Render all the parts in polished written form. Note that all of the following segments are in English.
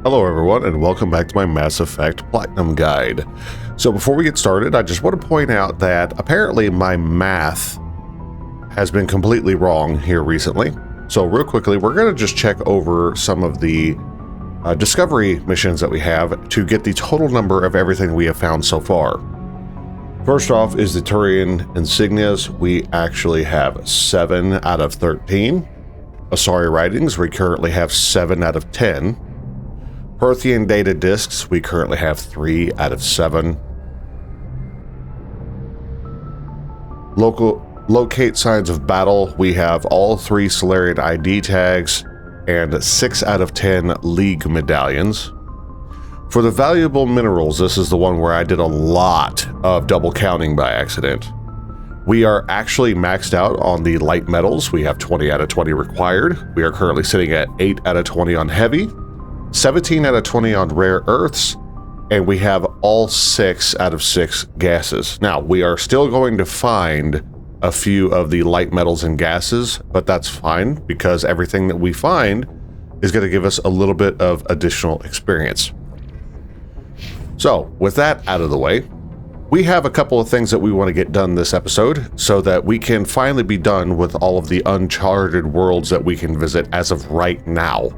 Hello everyone, and welcome back to my Mass Effect Platinum Guide. So before we get started, I just want to point out that apparently my math has been completely wrong here recently. So real quickly, we're going to just check over some of the discovery missions that we have to get the total number of everything we have found so far. First off is the Turian Insignias. We actually have 7 out of 13. Asari Writings, we currently have 7 out of 10. Prothean data disks, we currently have 3 out of 7. Locate signs of battle, we have all 3 Salarian ID tags and 6 out of 10 League medallions. For the valuable minerals, this is the one where I did a lot of double counting by accident. We are actually maxed out on the light metals. We have 20 out of 20 required. We are currently sitting at 8 out of 20 on heavy, 17 out of 20 on rare earths, and we have all 6 out of 6 gases. Now, we are still going to find a few of the light metals and gases, but that's fine because everything that we find is going to give us a little bit of additional experience. So, with that out of the way, we have a couple of things that we want to get done this episode so that we can finally be done with all of the uncharted worlds that we can visit as of right now.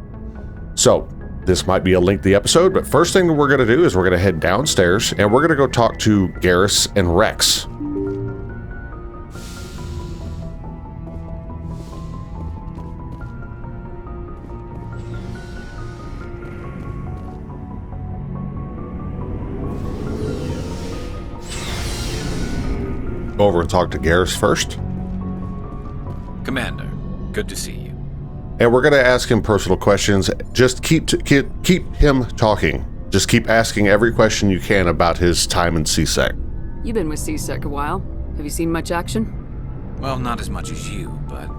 So, this might be a lengthy episode, but first thing that we're going to do is we're going to head downstairs and we're going to go talk to Garrus and Wrex. Go over and talk to Garrus first. Commander, good to see you. And we're going to ask him personal questions. Just keep him talking. Just keep asking every question you can about his time in C-Sec. You've been with C-Sec a while. Have you seen much action? Well, not as much as you, but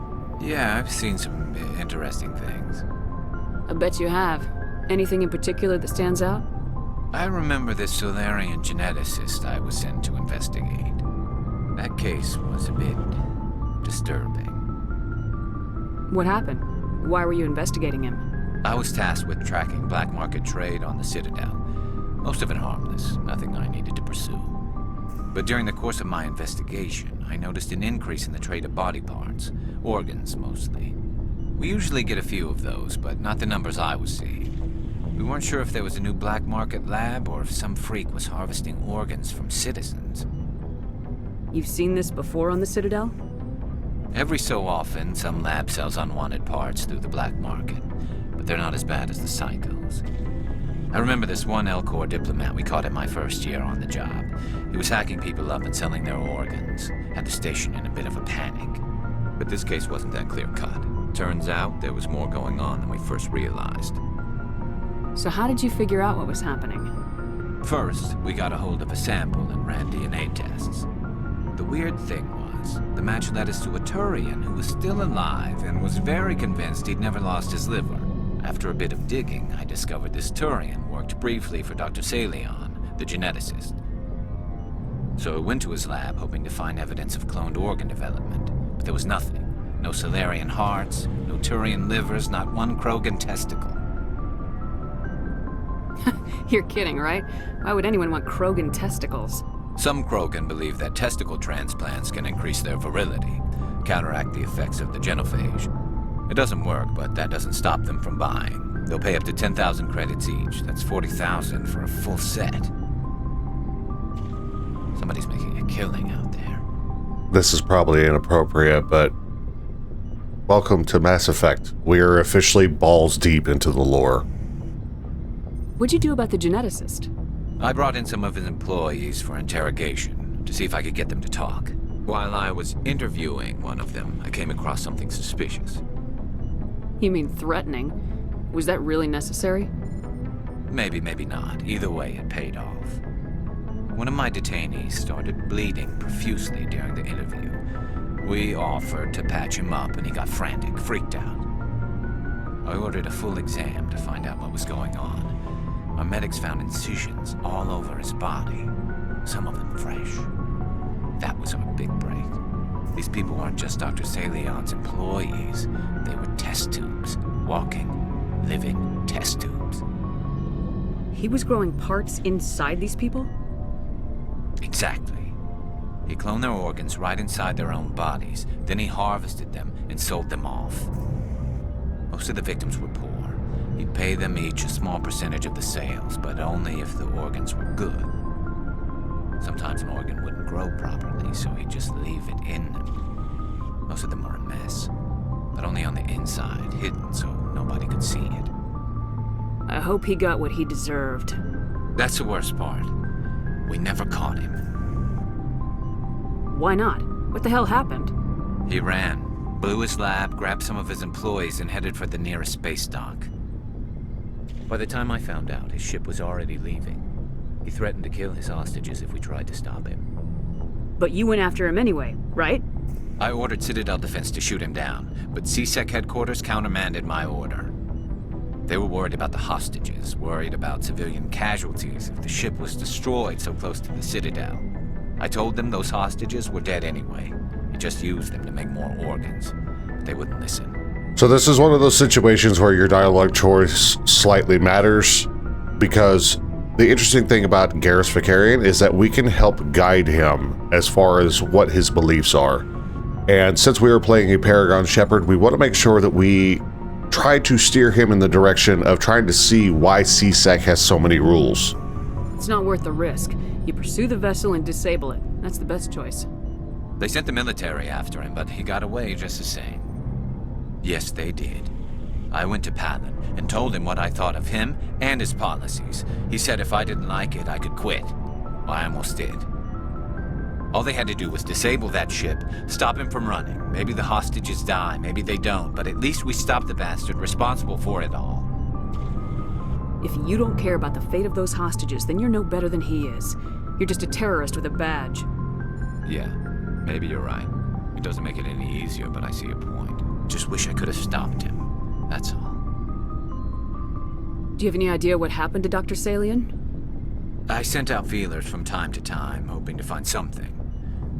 yeah, I've seen some interesting things. I bet you have. Anything in particular that stands out? I remember this Salarian geneticist I was sent to investigate. That case was a bit disturbing. What happened? Why were you investigating him? I was tasked with tracking black market trade on the Citadel. Most of it harmless, nothing I needed to pursue. But during the course of my investigation, I noticed an increase in the trade of body parts, organs mostly. We usually get a few of those, but not the numbers I was seeing. We weren't sure if there was a new black market lab or if some freak was harvesting organs from citizens. You've seen this before on the Citadel? Every so often, some lab sells unwanted parts through the black market, but they're not as bad as the psychos. I remember this one L-Corps diplomat we caught in my first year on the job. He was hacking people up and selling their organs, had the station in a bit of a panic. But this case wasn't that clear-cut. Turns out there was more going on than we first realized. So how did you figure out what was happening? First, we got a hold of a sample and ran DNA tests. The weird thing was, the match led us to a Turian who was still alive and was very convinced he'd never lost his liver. After a bit of digging, I discovered this Turian worked briefly for Dr. Saleon, the geneticist. So I went to his lab hoping to find evidence of cloned organ development, but there was nothing. No Salarian hearts, no Turian livers, not one Krogan testicle. You're kidding, right? Why would anyone want Krogan testicles? Some Krogan believe that testicle transplants can increase their virility, counteract the effects of the genophage. It doesn't work, but that doesn't stop them from buying. They'll pay up to 10,000 credits each. That's 40,000 for a full set. Somebody's making a killing out there. This is probably inappropriate, but welcome to Mass Effect. We are officially balls deep into the lore. What'd you do about the geneticist? I brought in some of his employees for interrogation, to see if I could get them to talk. While I was interviewing one of them, I came across something suspicious. You mean threatening? Was that really necessary? Maybe, maybe not. Either way, it paid off. One of my detainees started bleeding profusely during the interview. We offered to patch him up, and he got frantic, freaked out. I ordered a full exam to find out what was going on. Our medics found incisions all over his body, some of them fresh. That was our big break. These people weren't just Dr. Saleon's employees. They were test tubes. Walking, living test tubes. He was growing parts inside these people? Exactly. He cloned their organs right inside their own bodies. Then he harvested them and sold them off. Most of the victims were poor. He'd pay them each a small percentage of the sales, but only if the organs were good. Sometimes an organ wouldn't grow properly, so he'd just leave it in them. Most of them were a mess, but only on the inside, hidden so nobody could see it. I hope he got what he deserved. That's the worst part. We never caught him. Why not? What the hell happened? He ran, blew his lab, grabbed some of his employees, and headed for the nearest space dock. By the time I found out, his ship was already leaving. He threatened to kill his hostages if we tried to stop him. But you went after him anyway, right? I ordered Citadel Defense to shoot him down, but CSEC headquarters countermanded my order. They were worried about the hostages, worried about civilian casualties if the ship was destroyed so close to the Citadel. I told them those hostages were dead anyway. He just used them to make more organs. But they wouldn't listen. So this is one of those situations where your dialogue choice slightly matters, because the interesting thing about Garrus Vakarian is that we can help guide him as far as what his beliefs are. And since we are playing a Paragon Shepherd, we want to make sure that we try to steer him in the direction of trying to see why CSEC has so many rules. It's not worth the risk. You pursue the vessel and disable it. That's the best choice. They sent the military after him, but he got away just the same. Yes, they did. I went to Palin and told him what I thought of him and his policies. He said if I didn't like it, I could quit. Well, I almost did. All they had to do was disable that ship, stop him from running. Maybe the hostages die, maybe they don't, but at least we stopped the bastard responsible for it all. If you don't care about the fate of those hostages, then you're no better than he is. You're just a terrorist with a badge. Yeah, maybe you're right. It doesn't make it any easier, but I see your point. Just wish I could have stopped him. That's all. Do you have any idea what happened to Dr. Saleon? I sent out feelers from time to time, hoping to find something.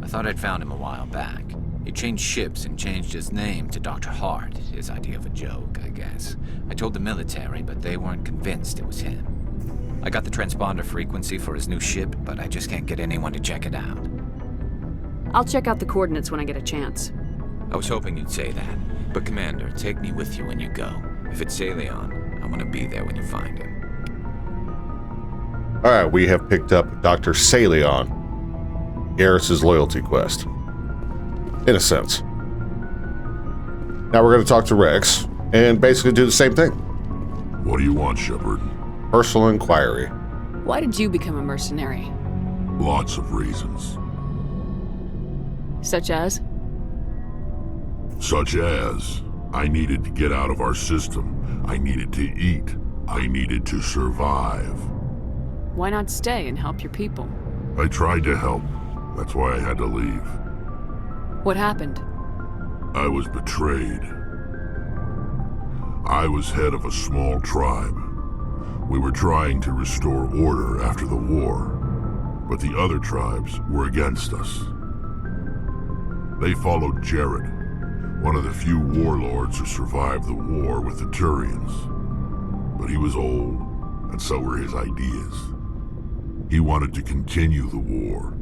I thought I'd found him a while back. He changed ships and changed his name to Dr. Hart, his idea of a joke, I guess. I told the military, but they weren't convinced it was him. I got the transponder frequency for his new ship, but I just can't get anyone to check it out. I'll check out the coordinates when I get a chance. I was hoping you'd say that, but Commander, take me with you when you go. If it's Saleon, I want to be there when you find him. Alright, we have picked up Dr. Saleon, Garrus' loyalty quest. In a sense. Now we're going to talk to Wrex and basically do the same thing. What do you want, Shepard? Personal inquiry. Why did you become a mercenary? Lots of reasons. Such as? Such as, I needed to get out of our system. I needed to eat. I needed to survive. Why not stay and help your people? I tried to help. That's why I had to leave. What happened? I was betrayed. I was head of a small tribe. We were trying to restore order after the war, but the other tribes were against us. They followed Jared, one of the few warlords who survived the war with the Turians. But he was old, and so were his ideas. He wanted to continue the war.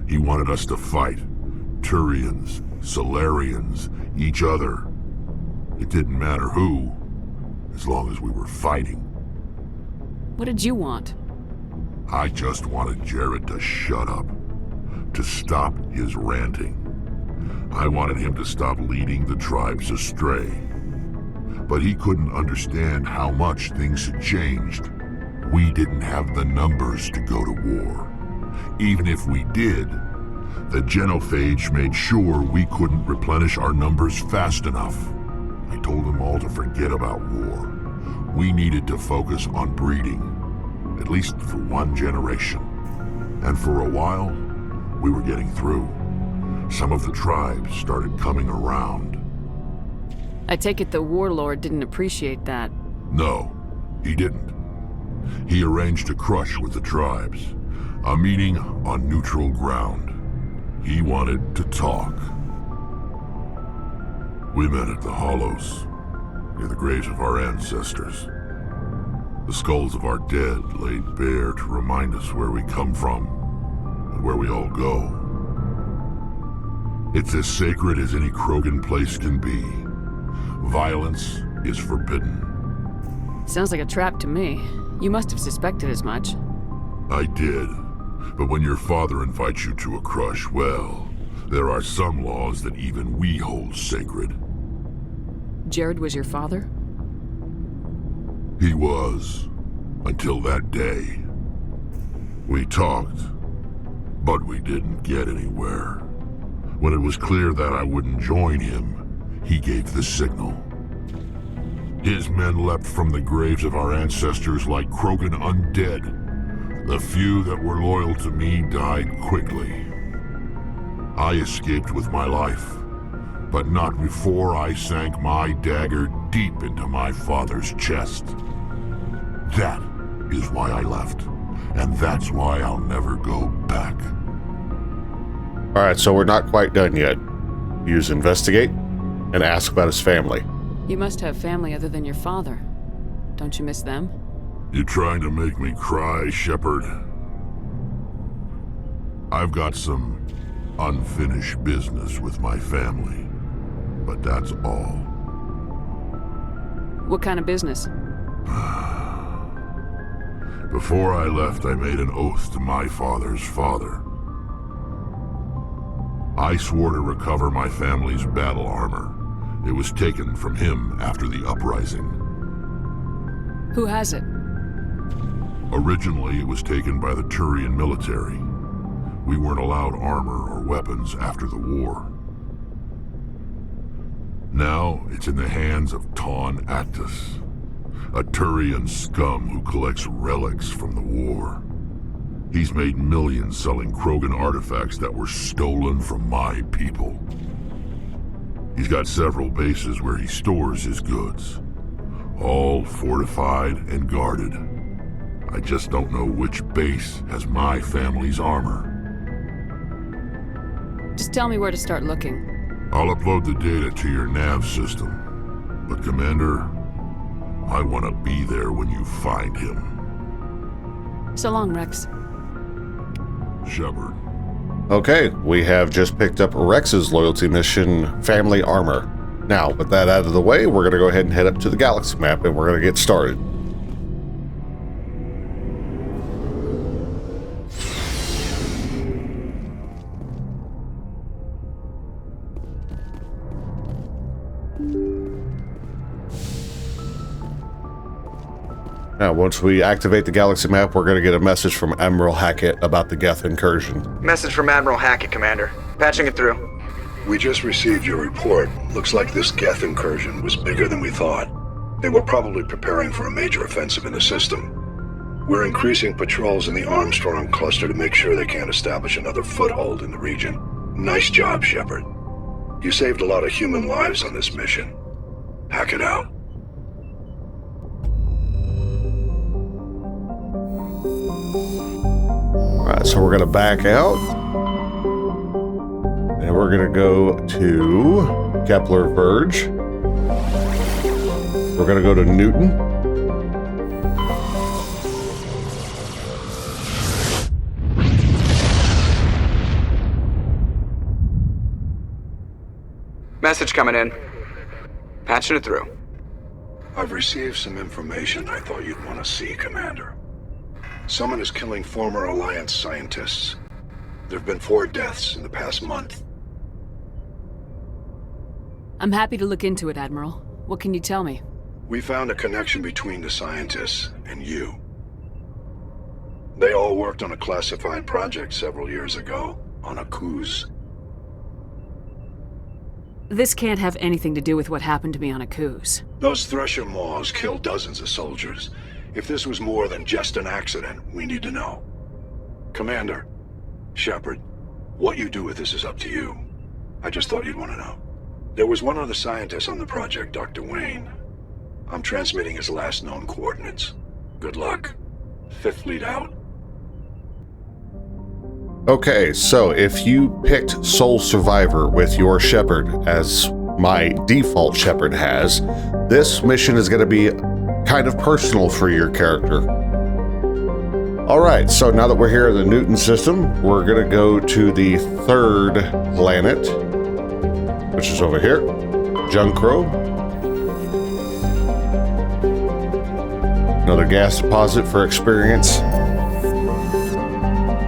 He wanted us to fight. Turians, Solarians, each other. It didn't matter who, as long as we were fighting. What did you want? I just wanted Jared to shut up, to stop his ranting. I wanted him to stop leading the tribes astray. But he couldn't understand how much things had changed. We didn't have the numbers to go to war. Even if we did, the genophage made sure we couldn't replenish our numbers fast enough. I told them all to forget about war. We needed to focus on breeding, at least for one generation. And for a while, we were getting through. Some of the tribes started coming around. I take it the warlord didn't appreciate that. No, he didn't. He arranged a crush with the tribes, a meeting on neutral ground. He wanted to talk. We met at the Hollows, near the graves of our ancestors. The skulls of our dead laid bare to remind us where we come from and where we all go. It's as sacred as any Krogan place can be. Violence is forbidden. Sounds like a trap to me. You must have suspected as much. I did. But when your father invites you to a crush, well, there are some laws that even we hold sacred. Jared was your father? He was, until that day. We talked, but we didn't get anywhere. When it was clear that I wouldn't join him, he gave the signal. His men leapt from the graves of our ancestors like Krogan undead. The few that were loyal to me died quickly. I escaped with my life, but not before I sank my dagger deep into my father's chest. That is why I left, and that's why I'll never go back. Alright, so we're not quite done yet. Use investigate and ask about his family. You must have family other than your father. Don't you miss them? You trying to make me cry, Shepard? I've got some unfinished business with my family, but that's all. What kind of business? Before I left, I made an oath to my father's father. I swore to recover my family's battle armor. It was taken from him after the uprising. Who has it? Originally, it was taken by the Turian military. We weren't allowed armor or weapons after the war. Now, it's in the hands of Taun Actus, a Turian scum who collects relics from the war. He's made millions selling Krogan artifacts that were stolen from my people. He's got several bases where he stores his goods, all fortified and guarded. I just don't know which base has my family's armor. Just tell me where to start looking. I'll upload the data to your nav system. But Commander, I want to be there when you find him. So long, Wrex. Shepard. Okay, we have just picked up Wrex's loyalty mission, Family Armor. Now, with that out of the way, we're going to go ahead and head up to the galaxy map and we're going to get started. Now, once we activate the galaxy map, we're going to get a message from Admiral Hackett about the Geth incursion. Message from Admiral Hackett, Commander. Patching it through. We just received your report. Looks like this Geth incursion was bigger than we thought. They were probably preparing for a major offensive in the system. We're increasing patrols in the Armstrong cluster to make sure they can't establish another foothold in the region. Nice job, Shepard. You saved a lot of human lives on this mission. Hackett out. Alright, so we're going to back out. And we're going to go to Kepler Verge. We're going to go to Newton. Message coming in. Patching it through. I've received some information I thought you'd want to see, Commander. Someone is killing former Alliance scientists. There have been 4 deaths in the past month. I'm happy to look into it, Admiral. What can you tell me? We found a connection between the scientists and you. They all worked on a classified project several years ago, on a Akuz. This can't have anything to do with what happened to me on Akuz. Those Thresher Maws killed dozens of soldiers. If this was more than just an accident, we need to know. Commander, Shepard, what you do with this is up to you. I just thought you'd want to know. There was one other scientist on the project, Dr. Wayne. I'm transmitting his last known coordinates. Good luck. 5th Fleet out. Okay, so if you picked Sole Survivor with your Shepard, as my default Shepard has, this mission is going to be kind of personal for your character. Alright, so now that we're here in the Newton system, we're going to go to the third planet, which is over here, Junkro. Another gas deposit for experience.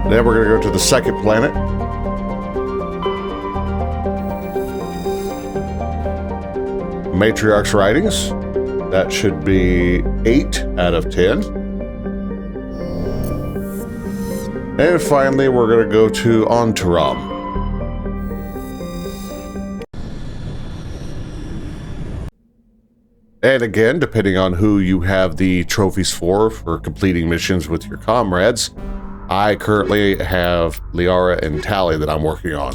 Then we're going to go to the second planet. Matriarch's Writings. That should be 8 out of 10. And finally, we're going to go to Ontaram. And again, depending on who you have the trophies for completing missions with your comrades, I currently have Liara and Tally that I'm working on.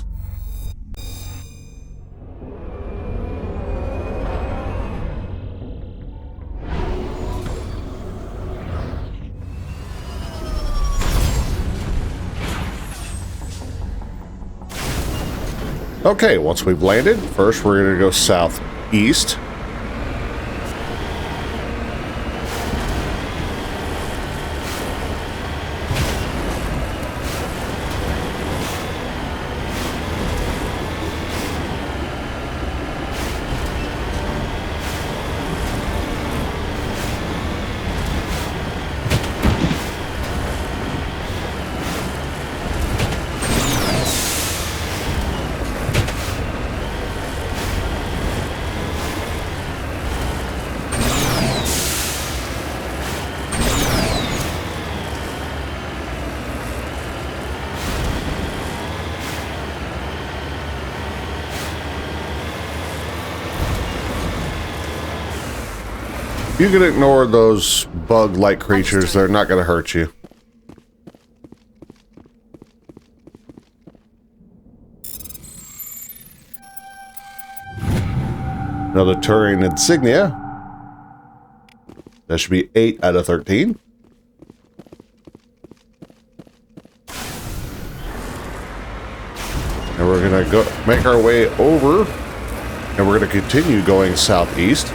Okay, once we've landed, first we're going to go southeast. You can ignore those bug-like creatures. They're not going to hurt you. Another Turian Insignia. That should be 8 out of 13. And we're going to go make our way over, and we're going to continue going southeast.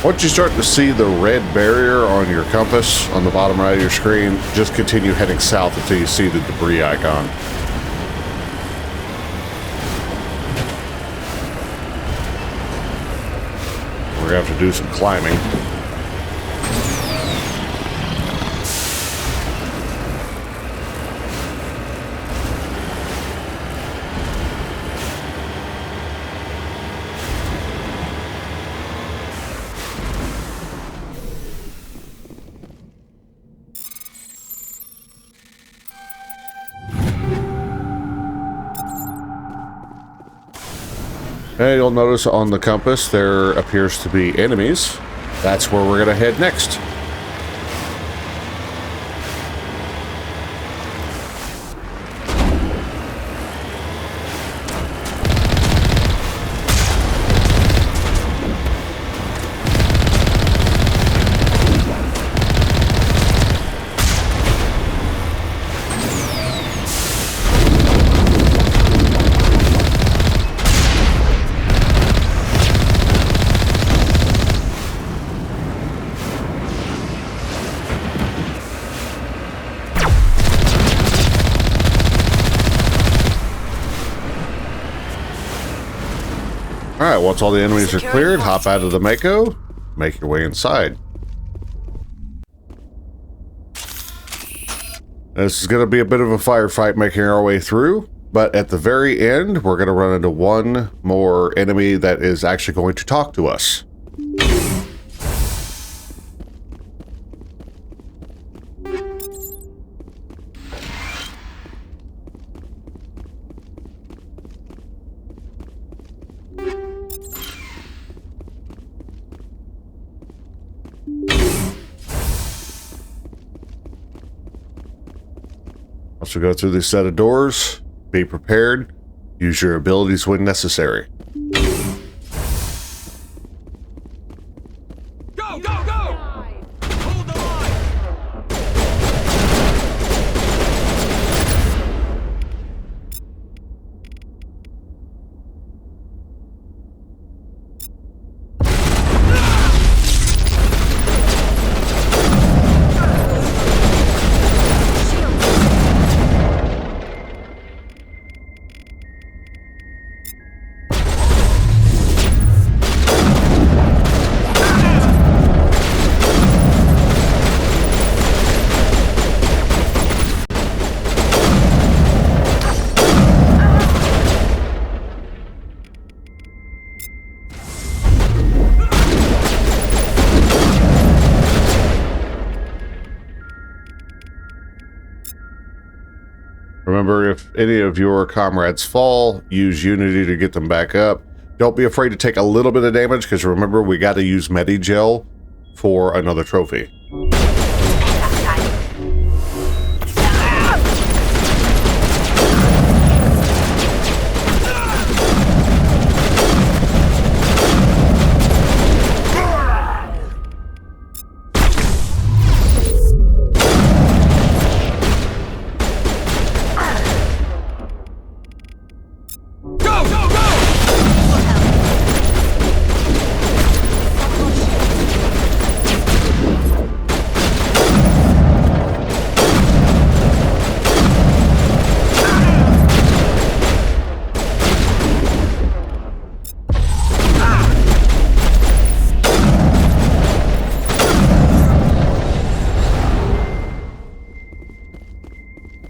Once you start to see the red barrier on your compass on the bottom right of your screen, just continue heading south until you see the debris icon. We're going to have to do some climbing. And you'll notice on the compass there appears to be enemies. That's where we're going to head next. Alright, once all the enemies are cleared, hop out of the Mako. make your way inside. This is going to be a bit of a firefight making our way through, but at the very end, we're going to run into one more enemy that is actually going to talk to us. So go through this set of doors, be prepared, use your abilities when necessary. Go, go, go! Hold the line! Remember, if any of your comrades fall, use Unity to get them back up. Don't be afraid to take a little bit of damage, because remember, we got to use Medigel for another trophy.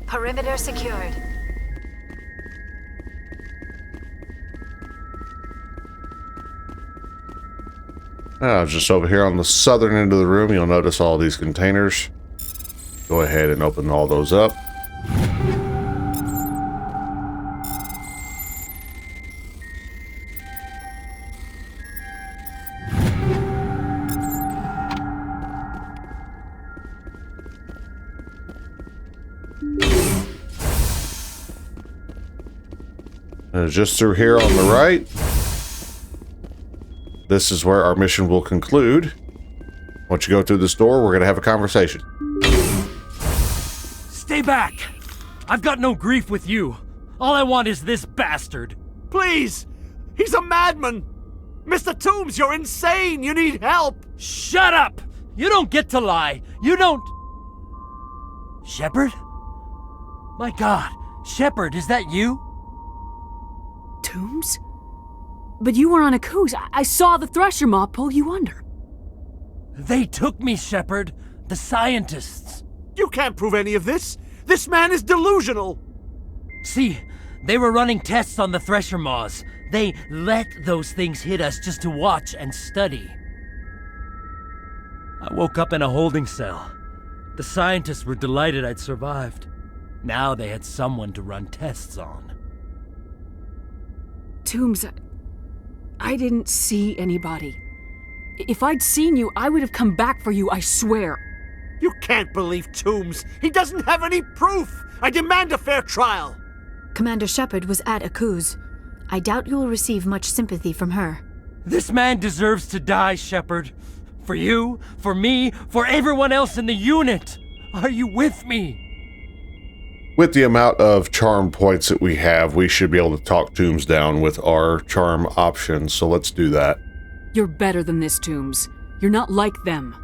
Perimeter secured. Just over here on the southern end of the room, you'll notice all these containers. Go ahead and open all those up. And just through here on the right, this is where our mission will conclude. Once you go through this door, we're going to have a conversation. Stay back! I've got no grief with you. All I want is this bastard. Please! He's a madman! Mr. Toombs, you're insane! You need help! Shut up! You don't get to lie! You don't... Shepard? My God, Shepard, is that you? Toombs? But you were on a coos. I saw the Thresher Maw pull you under. They took me, Shepard. The scientists. You can't prove any of this. This man is delusional. See, they were running tests on the Thresher Maws. They let those things hit us just to watch and study. I woke up in a holding cell. The scientists were delighted I'd survived. Now they had someone to run tests on. Toombs, I didn't see anybody. If I'd seen you, I would have come back for you, I swear. You can't believe Toombs. He doesn't have any proof. I demand a fair trial. Commander Shepard was at Akuz. I doubt you will receive much sympathy from her. This man deserves to die, Shepard. For you, for me, for everyone else in the unit. Are you with me? With the amount of charm points that we have, we should be able to talk Toombs down with our charm options, so let's do that. You're better than this, Toombs. You're not like them.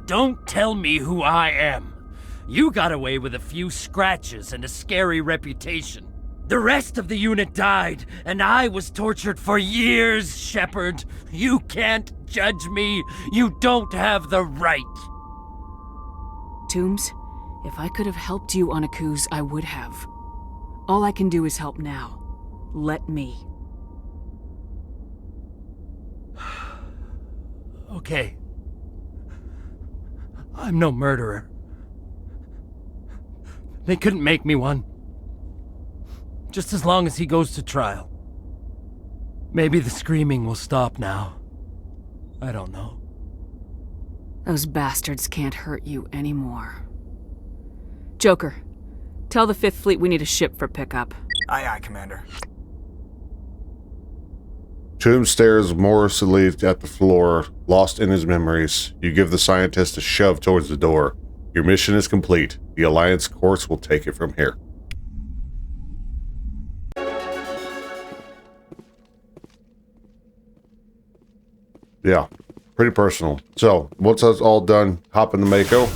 Don't tell me who I am. You got away with a few scratches and a scary reputation. The rest of the unit died, and I was tortured for years, Shepard. You can't judge me. You don't have the right. Toombs, if I could have helped you on Akuz, I would have. All I can do is help now. Let me. Okay. I'm no murderer. They couldn't make me one. Just as long as he goes to trial. Maybe the screaming will stop now. I don't know. Those bastards can't hurt you anymore. Joker, tell the 5th Fleet we need a ship for pickup. Aye, aye, Commander. Tomb stares morosely at the floor, lost in his memories. You give the scientist a shove towards the door. Your mission is complete. The Alliance course will take it from here. Yeah, pretty personal. So, once that's all done, hop in the Mako.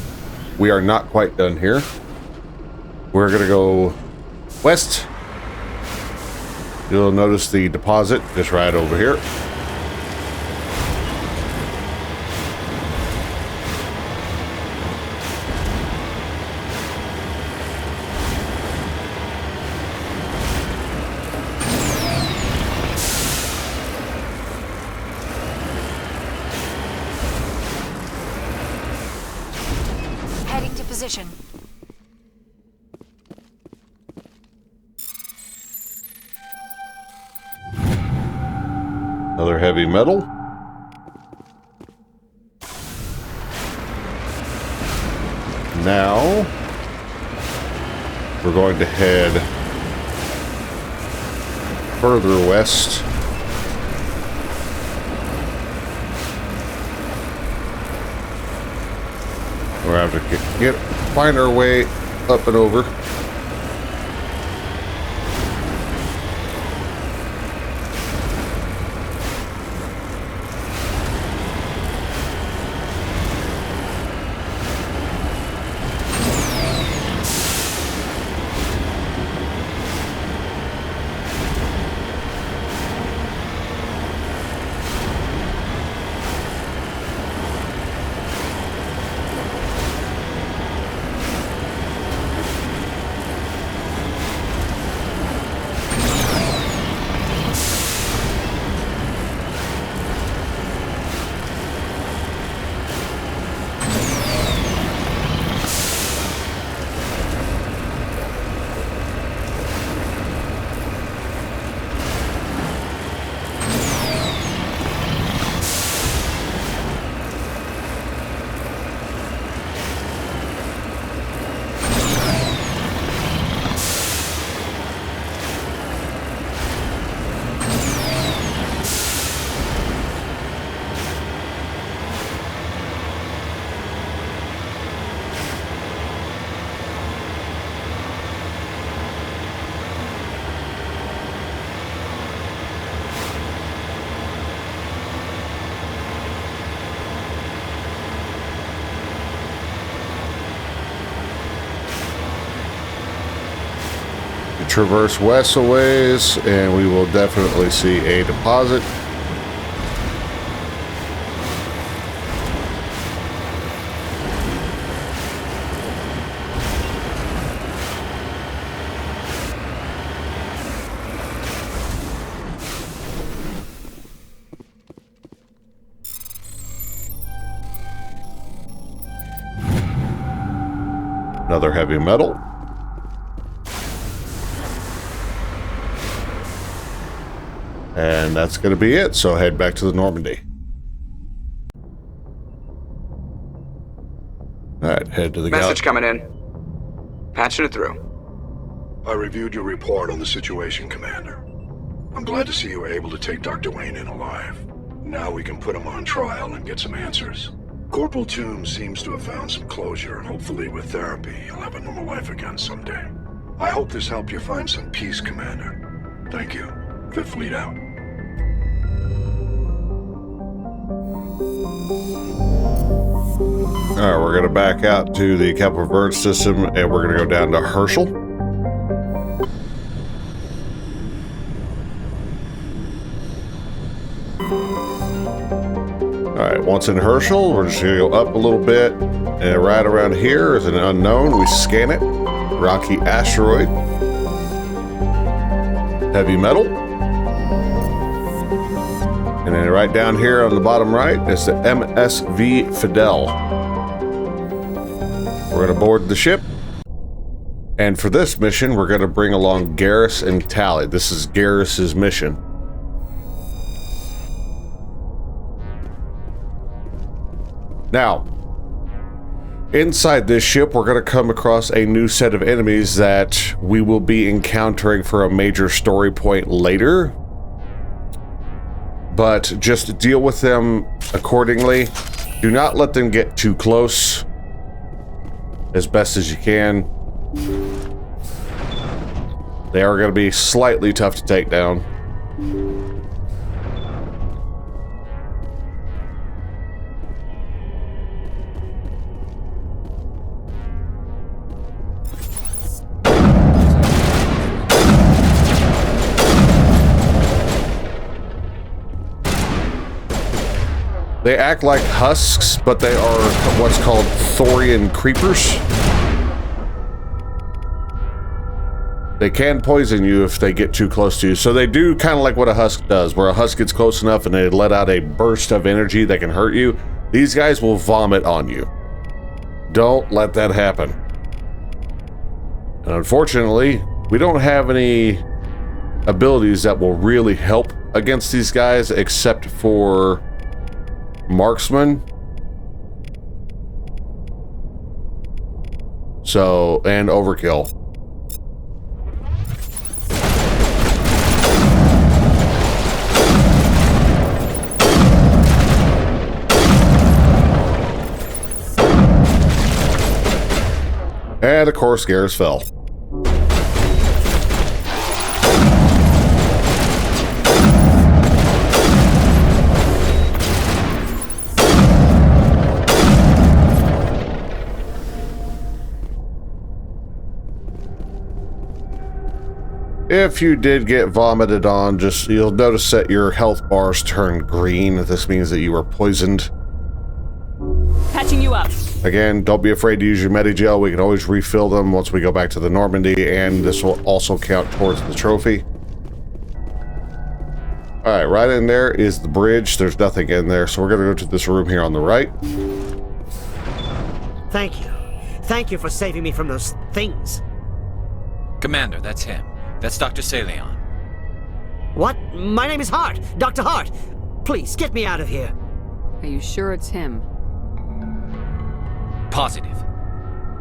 We are not quite done here. We're gonna go west. You'll notice the deposit just right over here. Heading to position. Another heavy metal. Now, we're going to head further west. We're going to have to find our way up and over. Traverse west a ways, and we will definitely see a deposit. Another heavy metal. And that's going to be it, so head back to the Normandy. Alright, head to the Message coming in. Patching it through. I reviewed your report on the situation, Commander. I'm glad to see you were able to take Dr. Wayne in alive. Now we can put him on trial and get some answers. Corporal Toombs seems to have found some closure, and hopefully with therapy, he'll have a normal life again someday. I hope this helped you find some peace, Commander. Thank you. 5th Fleet out. Alright, we're going to back out to the Capital Verde system, and we're going to go down to Herschel. Once in Herschel, we're just gonna go up a little bit, and right around here is an unknown. We scan it. Rocky asteroid. Heavy metal. And then right down here on the bottom right is the MSV Fidel. We're gonna board the ship. And for this mission, we're gonna bring along Garrus and Tally. This is Garrus's mission. Now, inside this ship, we're going to come across a new set of enemies that we will be encountering for a major story point later. But just deal with them accordingly. Do not let them get too close as best as you can. They are going to be slightly tough to take down. They act like husks, but they are what's called Turian creepers. They can poison you if they get too close to you. So they do kind of like what a husk does, where a husk gets close enough and they let out a burst of energy that can hurt you. These guys will vomit on you. Don't let that happen. And unfortunately, we don't have any abilities that will really help against these guys except for Marksman. So, and Overkill. And of course, Garrus fell. If you did get vomited on, you'll notice that your health bars turn green. This means that you were poisoned. Patching you up. Again, don't be afraid to use your Medigel. We can always refill them once we go back to the Normandy, and this will also count towards the trophy. Alright, right in there is the bridge. There's nothing in there, so we're going to go to this room here on the right. Thank you. Thank you for saving me from those things. Commander, that's him. That's Dr. Saleon. What? My name is Hart. Dr. Hart. Please, get me out of here. Are you sure it's him? Positive.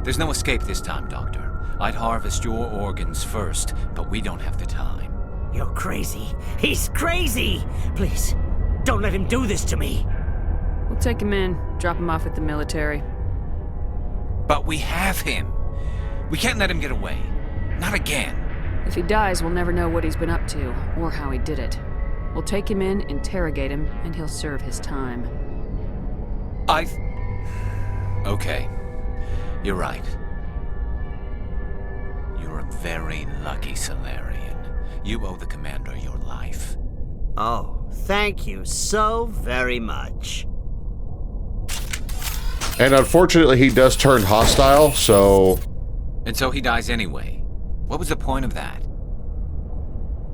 There's no escape this time, Doctor. I'd harvest your organs first, but we don't have the time. You're crazy. He's crazy! Please, don't let him do this to me. We'll take him in, drop him off at the military. But we have him. We can't let him get away. Not again. If he dies, we'll never know what he's been up to, or how he did it. We'll take him in, interrogate him, and he'll serve his time. Okay. You're right. You're a very lucky Salarian. You owe the Commander your life. Oh, thank you so very much. And unfortunately, he does turn hostile, so... And so he dies anyway. What was the point of that?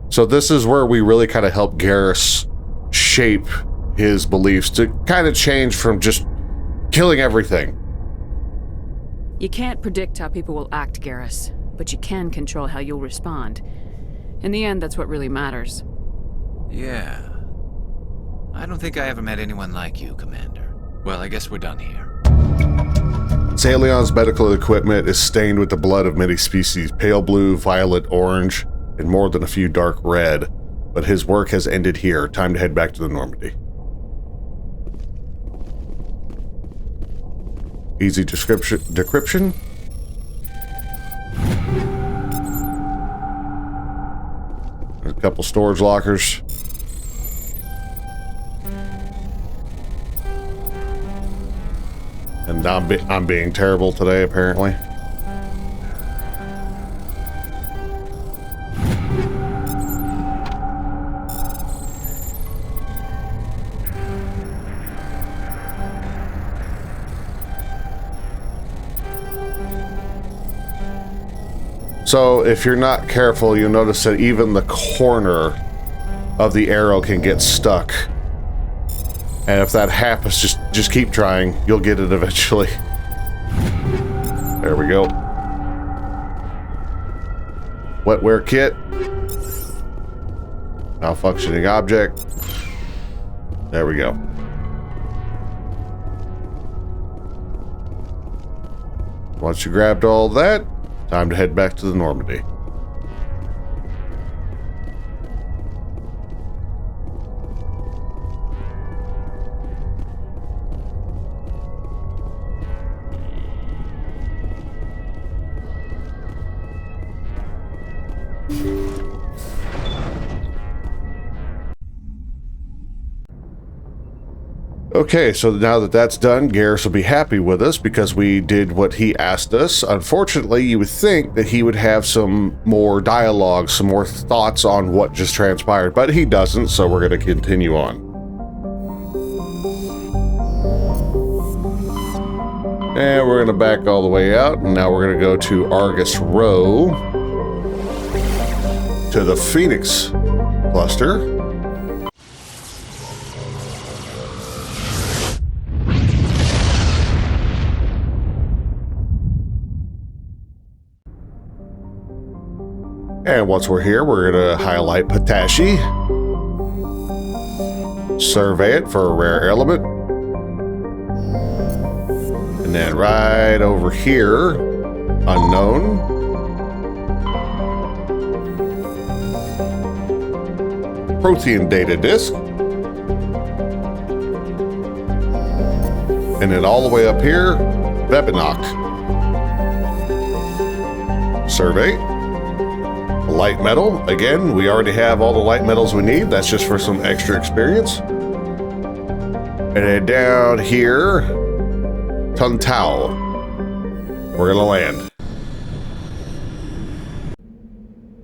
So this is where we really kind of help Garrus shape his beliefs to kind of change from just killing everything. You can't predict how people will act, Garrus, but you can control how you'll respond. In the end, that's what really matters. Yeah. I don't think I ever met anyone like you, Commander. Well, I guess we're done here. Saleon's medical equipment is stained with the blood of many species, pale blue, violet, orange, and more than a few dark red. But his work has ended here. Time to head back to the Normandy. Easy decryption. There's a couple storage lockers. And I'm being terrible today, apparently. So if you're not careful, you'll notice that even the corner of the arrow can get stuck. And if that happens, just keep trying. You'll get it eventually. There we go. Wetware kit. Malfunctioning object. There we go. Once you grabbed all that, time to head back to the Normandy. Okay, so now that that's done, Garrus will be happy with us because we did what he asked us. Unfortunately, you would think that he would have some more dialogue, some more thoughts on what just transpired, but he doesn't, so we're going to continue on. And we're going to back all the way out, and now we're going to go to Argus Row, to the Phoenix cluster. And once we're here, we're going to highlight Patashi, survey it for a rare element, and then right over here, unknown, Prothean data disk, and then all the way up here, Vebinok, survey. Light metal. Again, we already have all the light metals we need. That's just for some extra experience. And then down here, Tuntao. We're gonna land.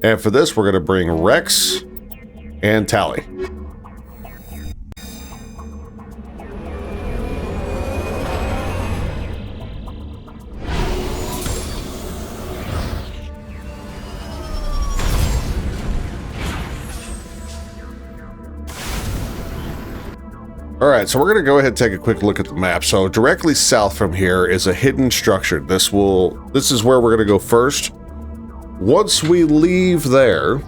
And for this, we're gonna bring Wrex and Tally. All right, so we're going to go ahead and take a quick look at the map. So directly south from here is a hidden structure. This is where we're going to go first. Once we leave there,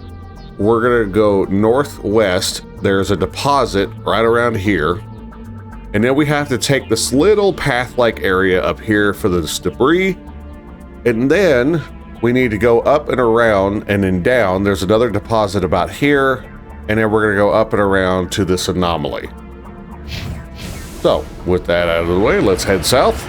we're going to go northwest. There's a deposit right around here. And then we have to take this little path-like area up here for this debris. And then we need to go up and around and then down. There's another deposit about here. And then we're going to go up and around to this anomaly. So, with that out of the way, let's head south.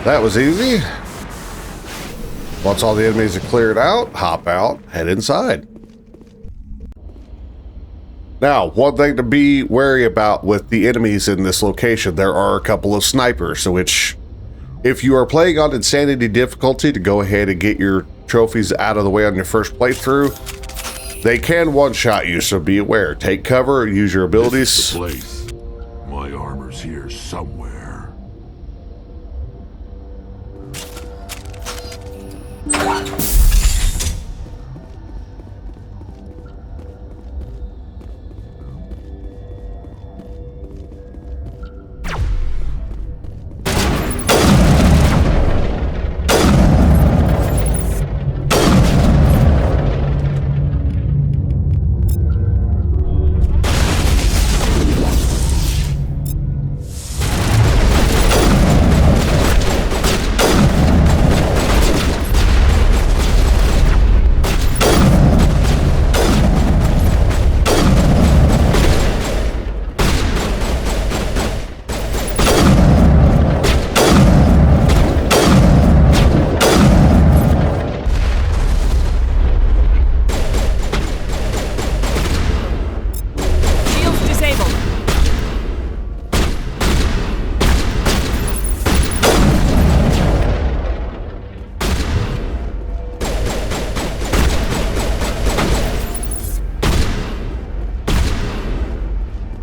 That was easy. Once all the enemies are cleared out, hop out, head inside. Now, one thing to be wary about with the enemies in this location, there are a couple of snipers, which if you are playing on Insanity difficulty to go ahead and get your trophies out of the way on your first playthrough, they can one-shot you, so be aware. Take cover, use your abilities. This is the place. My armor's here somewhere.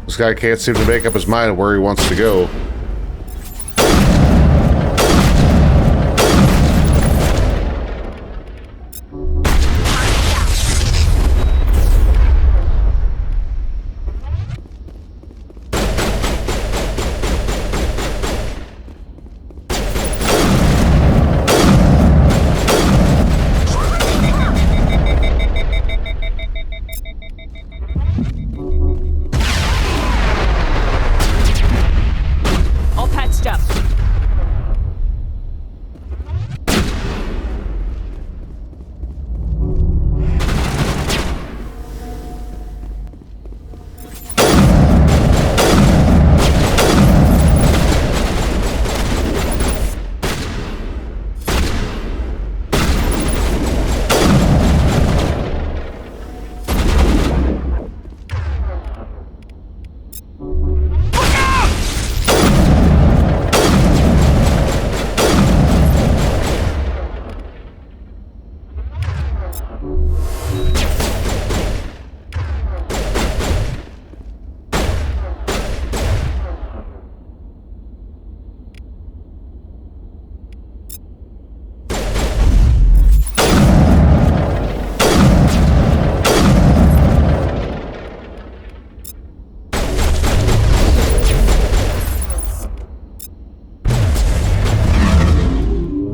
This guy can't seem to make up his mind where he wants to go.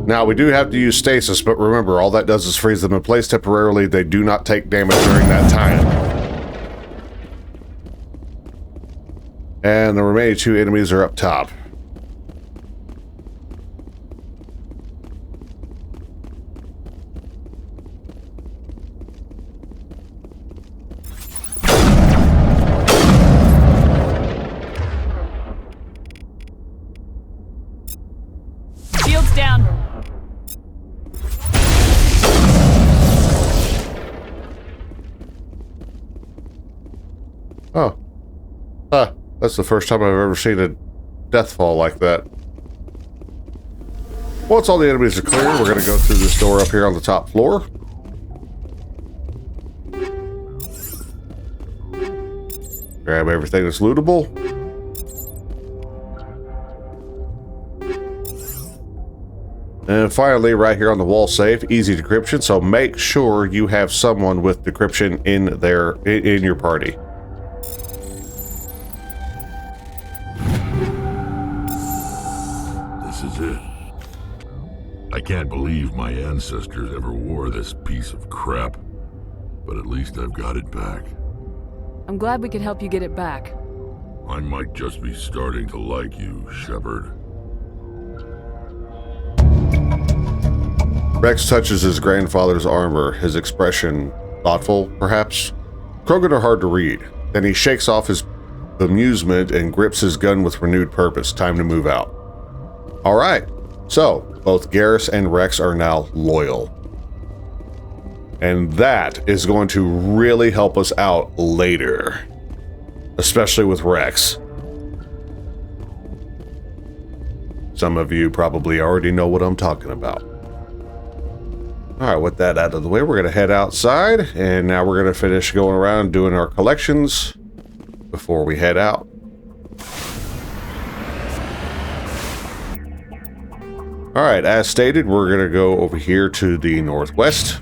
Now, we do have to use stasis, but remember, all that does is freeze them in place temporarily. They do not take damage during that time. And the remaining two enemies are up top. Shields down. Oh. That's the first time I've ever seen a death fall like that. Once all the enemies are clear, we're going to go through this door up here on the top floor. Grab everything that's lootable. And finally, right here on the wall safe, easy decryption, so make sure you have someone with decryption in your party. This is it. I can't believe my ancestors ever wore this piece of crap, but at least I've got it back. I'm glad we could help you get it back. I might just be starting to like you, Shepard. Wrex touches his grandfather's armor, his expression thoughtful, perhaps. Krogan are hard to read. Then he shakes off his bemusement and grips his gun with renewed purpose. Time to move out. All right, so both Garrus and Wrex are now loyal. And that is going to really help us out later, especially with Wrex. Some of you probably already know what I'm talking about. All right, with that out of the way, we're going to head outside, and now we're going to finish going around doing our collections before we head out. All right, as stated, we're going to go over here to the northwest.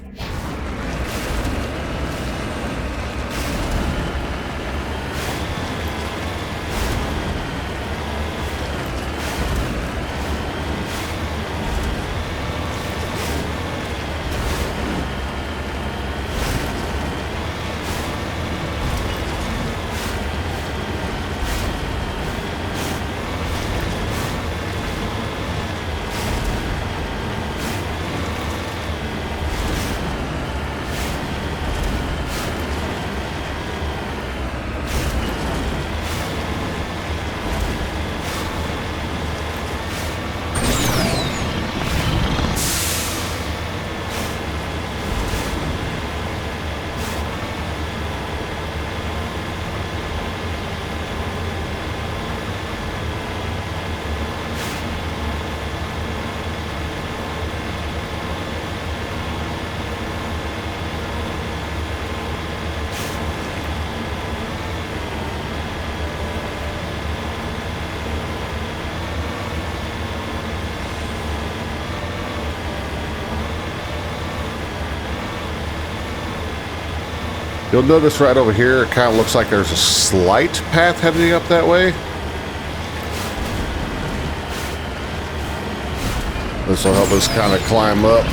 You'll notice right over here, it kind of looks like there's a slight path heading up that way. This will help us kind of climb up.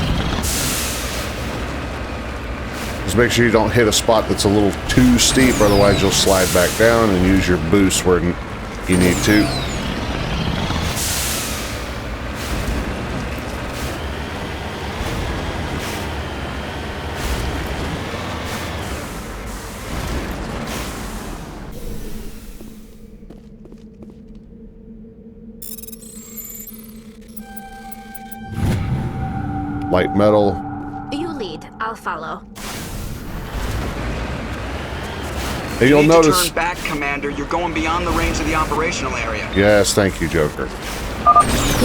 Just make sure you don't hit a spot that's a little too steep, otherwise you'll slide back down and use your boost where you need to. Light metal. You lead. I'll follow. And you'll notice. Turn back, Commander. You're going beyond the range of the operational area. Yes, thank you, Joker.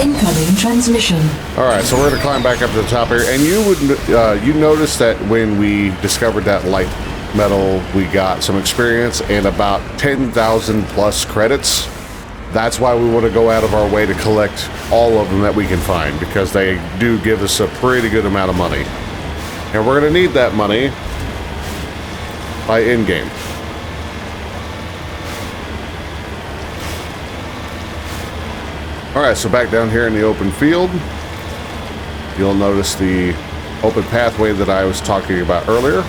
Incoming transmission. All right, so we're gonna climb back up to the top here, and you noticed that when we discovered that light metal, we got some experience and about 10,000 plus credits. That's why we want to go out of our way to collect all of them that we can find, because they do give us a pretty good amount of money. And we're going to need that money by in-game. Alright, so back down here in the open field, you'll notice the open pathway that I was talking about earlier.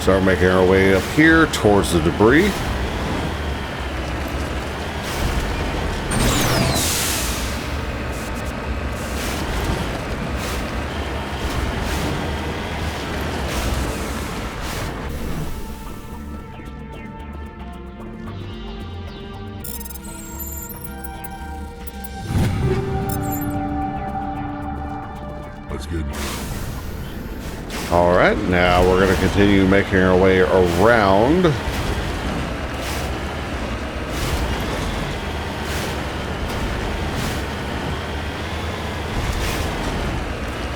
So we're making our way up here towards the debris. That's good. All right, now we're going to continue making our way around.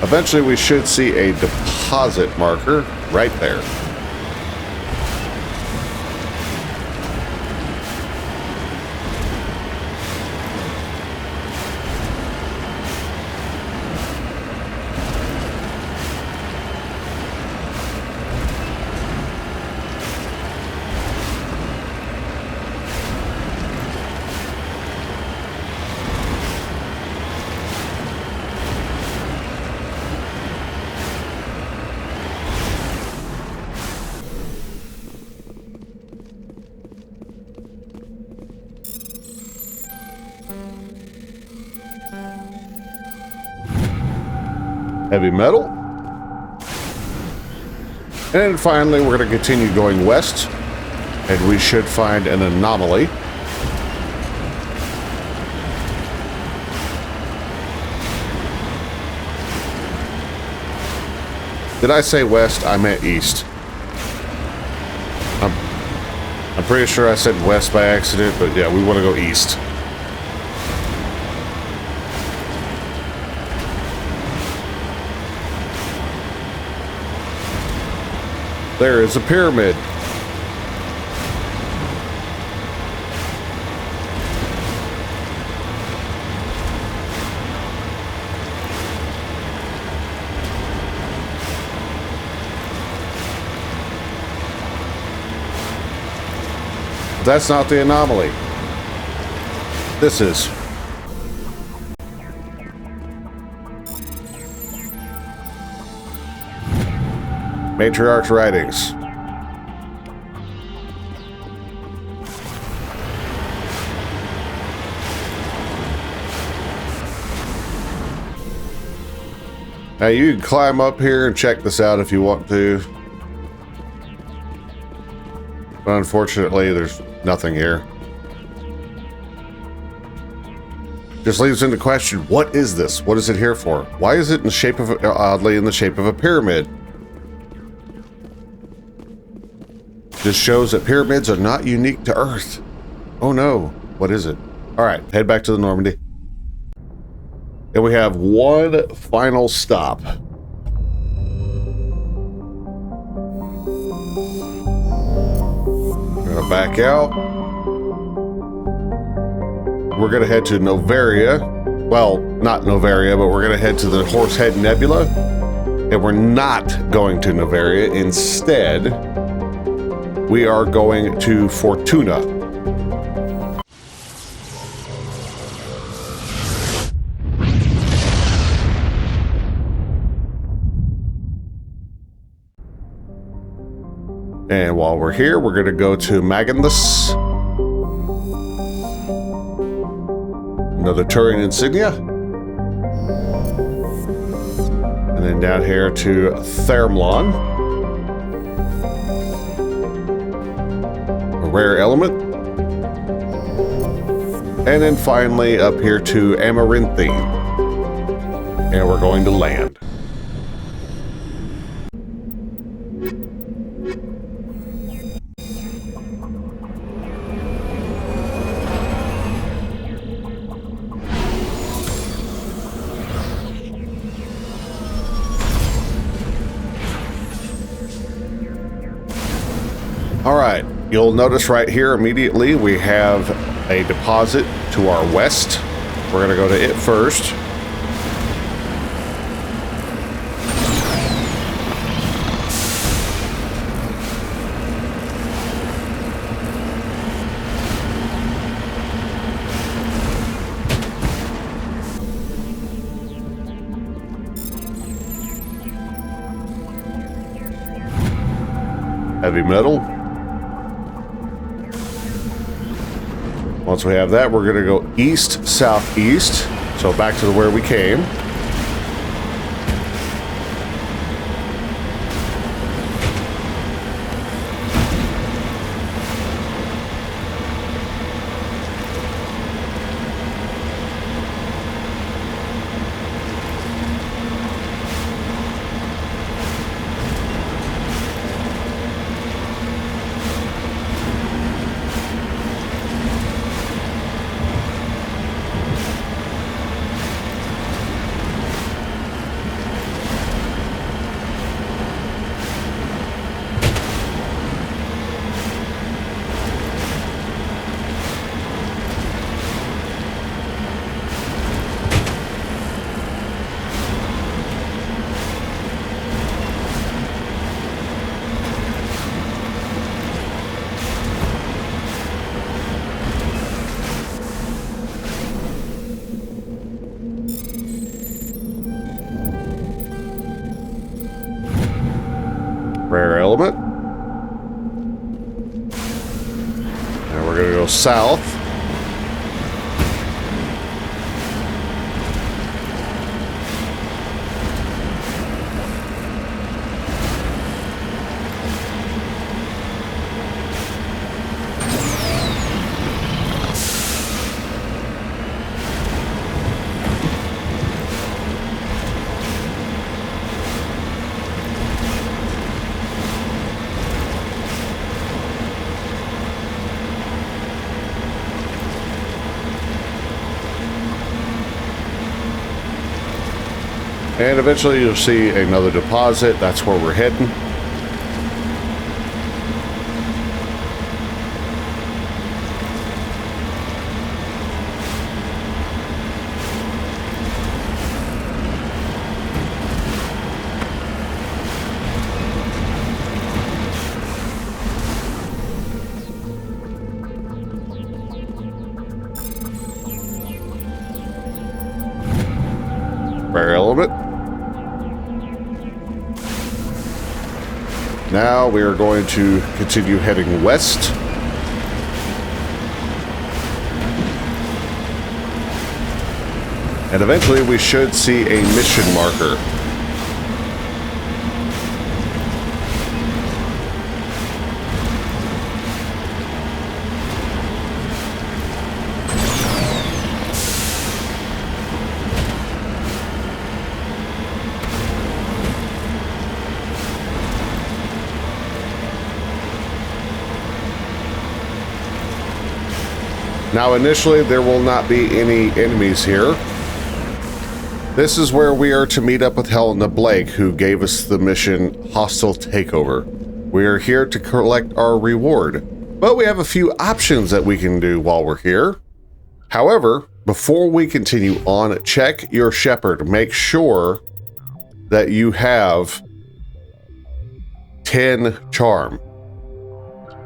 Eventually, we should see a deposit marker right there. Heavy metal. And finally, we're going to continue going west, and we should find an anomaly. Did I say west? I meant east. I'm pretty sure I said west by accident, but yeah, we want to go east. There is a pyramid. That's not the anomaly. This is. Matriarch's writings. Now you can climb up here and check this out if you want to. But unfortunately, there's nothing here. Just leaves into question, what is this? What is it here for? Why is it in the shape of, oddly in the shape of a pyramid? Just shows that pyramids are not unique to Earth. Oh no, what is it? All right, head back to the Normandy. And we have one final stop. Gonna back out. We're gonna head to Novaria. Well, not Novaria, but we're gonna head to the Horsehead Nebula. And we're not going to Novaria. Instead, we are going to Fortuna. And while we're here, we're going to go to Magnus. Another Turian Insignia. And then down here to Thermlon. A rare element. And then finally up here to Amaranthine. And we're going to land. All right, you'll notice right here immediately we have a deposit to our west. We're going to go to it first. Heavy metal. Once we have that, we're going to go east, southeast. So back to where we came. Rare element. And we're going to go south. And eventually you'll see another deposit. That's where we're heading. Rare element. Now we are going to continue heading west. And eventually we should see a mission marker. Now, initially, there will not be any enemies here. This is where we are to meet up with Helena Blake, who gave us the mission Hostile Takeover. We are here to collect our reward. But we have a few options that we can do while we're here. However, before we continue on, check your shepherd. Make sure that you have 10 charm.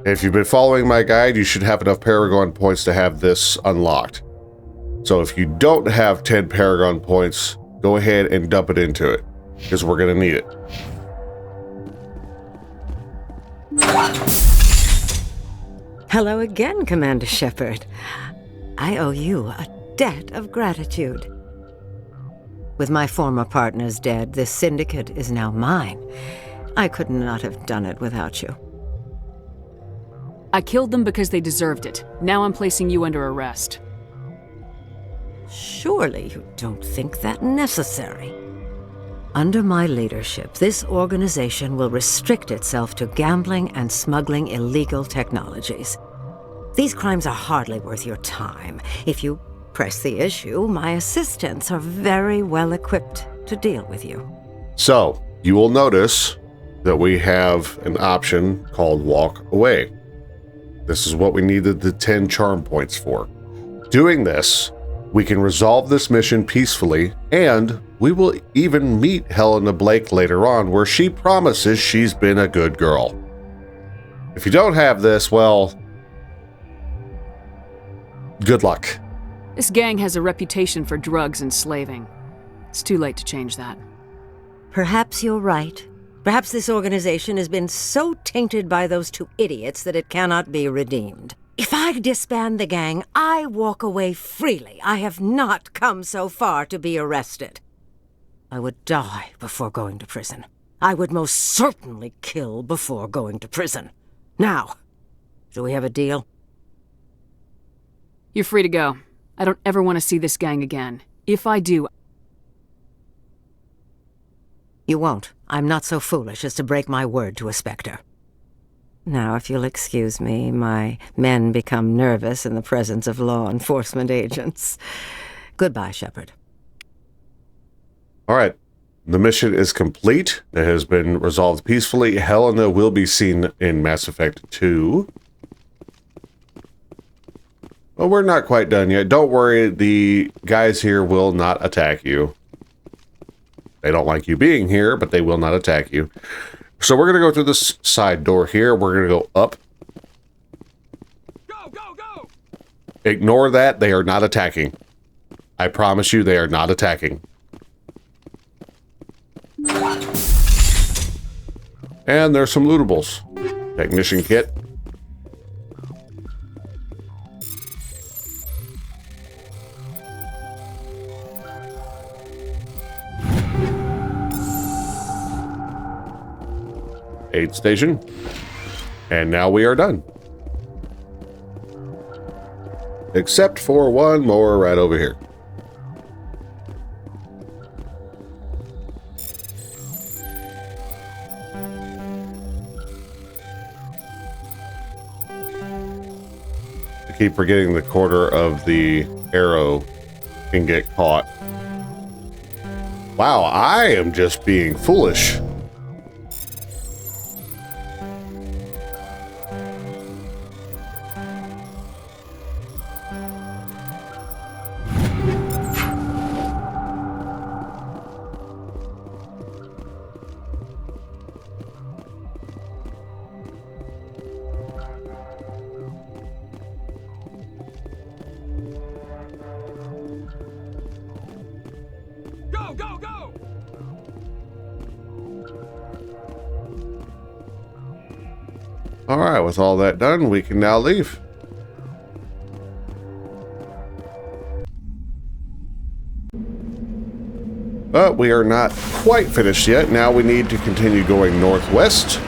If you've been following my guide, you should have enough Paragon points to have this unlocked. So if you don't have 10 Paragon points, go ahead and dump it into it, because we're going to need it. Hello again, Commander Shepard. I owe you a debt of gratitude. With my former partners dead, this syndicate is now mine. I could not have done it without you. I killed them because they deserved it. Now I'm placing you under arrest. Surely you don't think that necessary. Under my leadership, this organization will restrict itself to gambling and smuggling illegal technologies. These crimes are hardly worth your time. If you press the issue, my assistants are very well equipped to deal with you. So, you will notice that we have an option called Walk Away. This is what we needed the 10 charm points for. Doing this, we can resolve this mission peacefully, and we will even meet Helena Blake later on, where she promises she's been a good girl. If you don't have this, well, good luck. This gang has a reputation for drugs and slaving. It's too late to change that. Perhaps you're right. Perhaps this organization has been so tainted by those two idiots that it cannot be redeemed. If I disband the gang, I walk away freely. I have not come so far to be arrested. I would die before going to prison. I would most certainly kill before going to prison. Now, do we have a deal? You're free to go. I don't ever want to see this gang again. If I do... You won't. I'm not so foolish as to break my word to a Spectre. Now, if you'll excuse me, my men become nervous in the presence of law enforcement agents. Goodbye, Shepard. All right. The mission is complete. It has been resolved peacefully. Helena will be seen in Mass Effect 2. Well, we're not quite done yet. Don't worry, the guys here will not attack you. They don't like you being here, but they will not attack you. So we're going to go through this side door here. We're going to go up. Go, go, go! Ignore that. They are not attacking. I promise you, they are not attacking. And there's some lootables. Technician kit. Aid station. And now we are done. Except for one more right over here. I keep forgetting the corner of the arrow can get caught. Wow, I am just being foolish. Go, go, go! All right, with all that done, we can now leave. But we are not quite finished yet. Now we need to continue going northwest.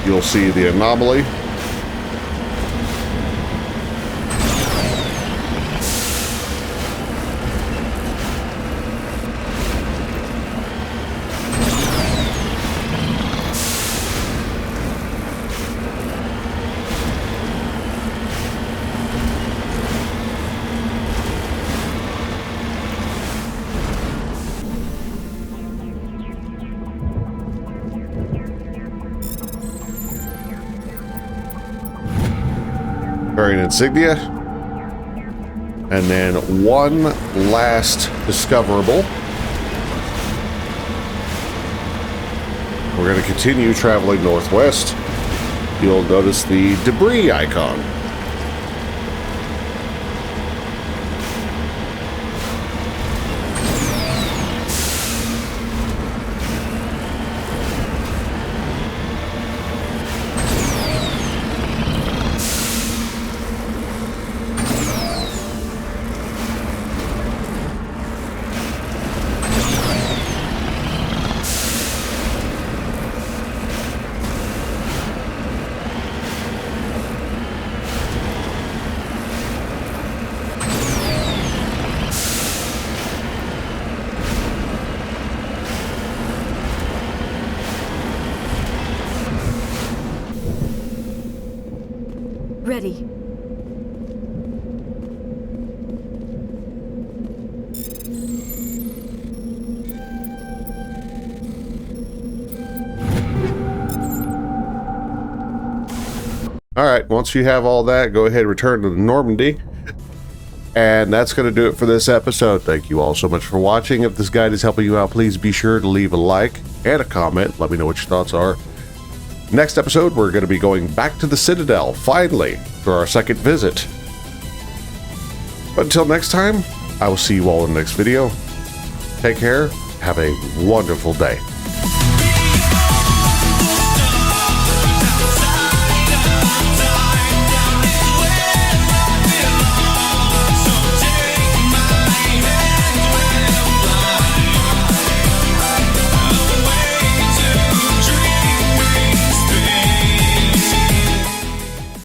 You'll see the anomaly. Turian Insignia. And then one last discoverable. We're going to continue traveling northwest. You'll notice the debris icon. Ready. Alright, once you have all that, go ahead and return to Normandy. And that's going to do it for this episode. Thank you all so much for watching. If this guide is helping you out, please be sure to leave a like and a comment. Let me know what your thoughts are. Next episode, we're going to be going back to the Citadel, finally, for our second visit. But until next time, I will see you all in the next video. Take care. Have a wonderful day.